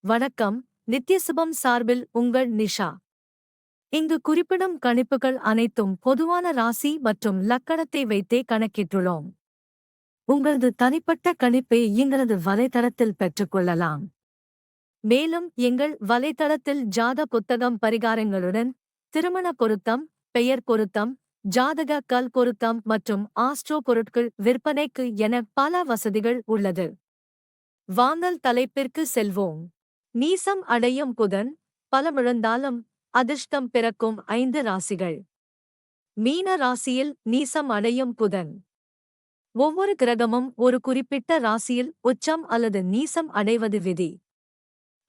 வணக்கம். நித்யசுபம் சார்பில் உங்கள் நிஷா. இங்கு குறிப்பிடும் கணிப்புகள் அனைத்தும் பொதுவான ராசி மற்றும் லக்கணத்தை வைத்தே கணக்கிட்டுள்ளோம். உங்களது தனிப்பட்ட கணிப்பை எங்களது வலைத்தளத்தில் பெற்றுக்கொள்ளலாம். மேலும் எங்கள் வலைத்தளத்தில் ஜாத புத்தகம் பரிகாரங்களுடன் திருமண பொருத்தம், பெயர் பொருத்தம், ஜாதக கல் பொருத்தம் மற்றும் ஆஸ்ட்ரோ பொருட்கள் விற்பனைக்கு என பல வசதிகள் உள்ளது. வாங்கல் தலைப்பிற்கு செல்வோம். நீசம் அடையும் புதன், பலமிழந்தாலும் அதிர்ஷ்டம் பிறக்கும் 5 ராசிகள். மீன ராசியில் நீசம் அடையும் புதன். ஒவ்வொரு கிரகமும் ஒரு குறிப்பிட்ட ராசியில் உச்சம் அல்லது நீசம் அடைவது விதி.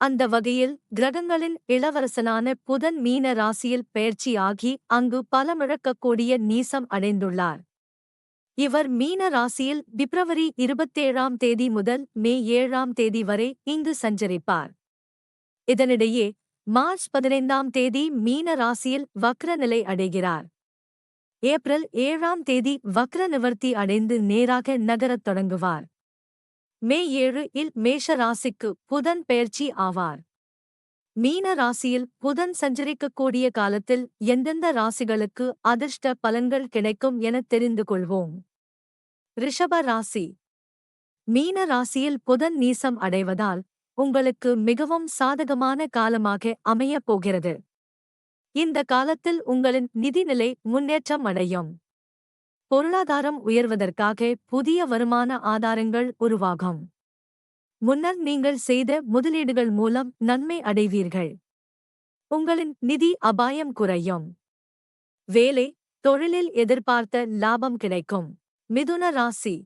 அந்த வகையில் கிரகங்களின் இளவரசனான புதன் மீன ராசியில் பெயர்ச்சியாகி அங்கு பலமிழக்கக்கூடிய நீசம் அடைந்துள்ளார். இவர் மீன ராசியில் பிப்ரவரி 27ஆம் தேதி முதல் மே 7ஆம் தேதி வரை இங்கு சஞ்சரிப்பார். இதனிடையே மார்ச் 15ஆம் தேதி மீன ராசியில் வக்ர நிலை அடைகிறார். ஏப்ரல் 7ஆம் தேதி வக்ர நிவர்த்தி அடைந்து நேராக நகரத் தொடங்குவார். மே 7இல் மேஷ ராசிக்கு புதன் பெயர்ச்சி ஆவார். மீன ராசியில் புதன் சஞ்சரிக்கக்கூடிய காலத்தில் எந்தெந்த ராசிகளுக்கு அதிர்ஷ்ட பலன்கள் கிடைக்கும் என தெரிந்து கொள்வோம். ரிஷப ராசி. மீன ராசியில் புதன் நீசம் அடைவதால் உங்களுக்கு மிகவும் சாதகமான காலமாக அமையப் போகிறது. இந்த காலத்தில் உங்களின் நிதிநிலை முன்னேற்றம் அடையும். பொருளாதாரம் உயர்வதற்காக புதிய வருமான ஆதாரங்கள் உருவாகும். முன்னர் நீங்கள் செய்த முதலீடுகள் மூலம் நன்மை அடைவீர்கள். உங்களின் நிதி அபாயம் குறையும். வேலை, தொழிலில் எதிர்பார்த்த லாபம் கிடைக்கும். மிதுன ராசி.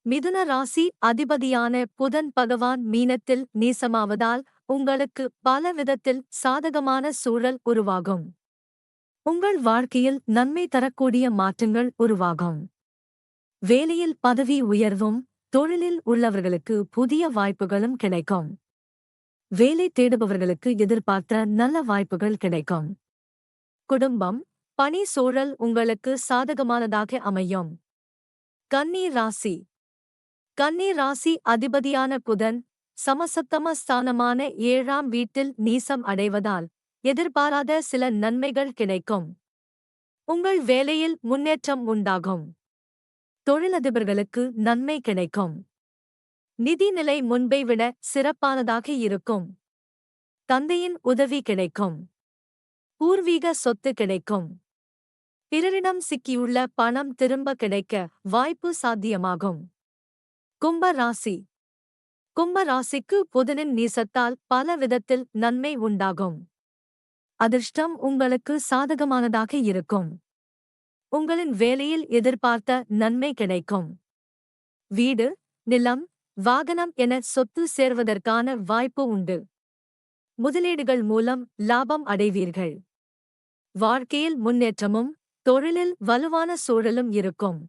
மிதுன ராசி அதிபதியான புதன் பகவான் மீனத்தில் நீசமாவதால் உங்களுக்கு பல விதத்தில் சாதகமான சூழல் உருவாகும். உங்கள் வாழ்க்கையில் நன்மை தரக்கூடிய மாற்றங்கள் உருவாகும். வேலையில் பதவி உயர்வும், தொழிலில் உள்ளவர்களுக்கு புதிய வாய்ப்புகளும் கிடைக்கும். வேலை தேடுபவர்களுக்கு எதிர்பார்த்த நல்ல வாய்ப்புகள் கிடைக்கும். குடும்பம், பணி சூழல் உங்களுக்கு சாதகமானதாக அமையும். கன்னி ராசி. கன்னி ராசி அதிபதியான புதன் சமசப்தம ஸ்தானமான 7ஆம் வீட்டில் நீசம் அடைவதால் எதிர்பாராத சில நன்மைகள் கிடைக்கும். உங்கள் வேலையில் முன்னேற்றம் உண்டாகும். தொழிலதிபர்களுக்கு நன்மை கிடைக்கும். நிதிநிலை முன்பை விட சிறப்பானதாக இருக்கும். தந்தையின் உதவி கிடைக்கும். பூர்வீக சொத்து கிடைக்கும். பிறரிடம் சிக்கியுள்ள பணம் திரும்ப கிடைக்க வாய்ப்பு சாத்தியமாகும். கும்ப ராசி. கும்ப ராசிக்கு புதனின் நீசத்தால் பல விதத்தில் நன்மை உண்டாகும். அதிர்ஷ்டம் உங்களுக்கு சாதகமானதாக இருக்கும். உங்களின் வேலையில் எதிர்பார்த்த நன்மை கிடைக்கும். வீடு, நிலம், வாகனம் என சொத்து சேர்வதற்கான வாய்ப்பு உண்டு. முதலீடுகள் மூலம் லாபம் அடைவீர்கள். வாழ்க்கையில் முன்னேற்றமும், தொழிலில் வலுவான சூழலும் இருக்கும்.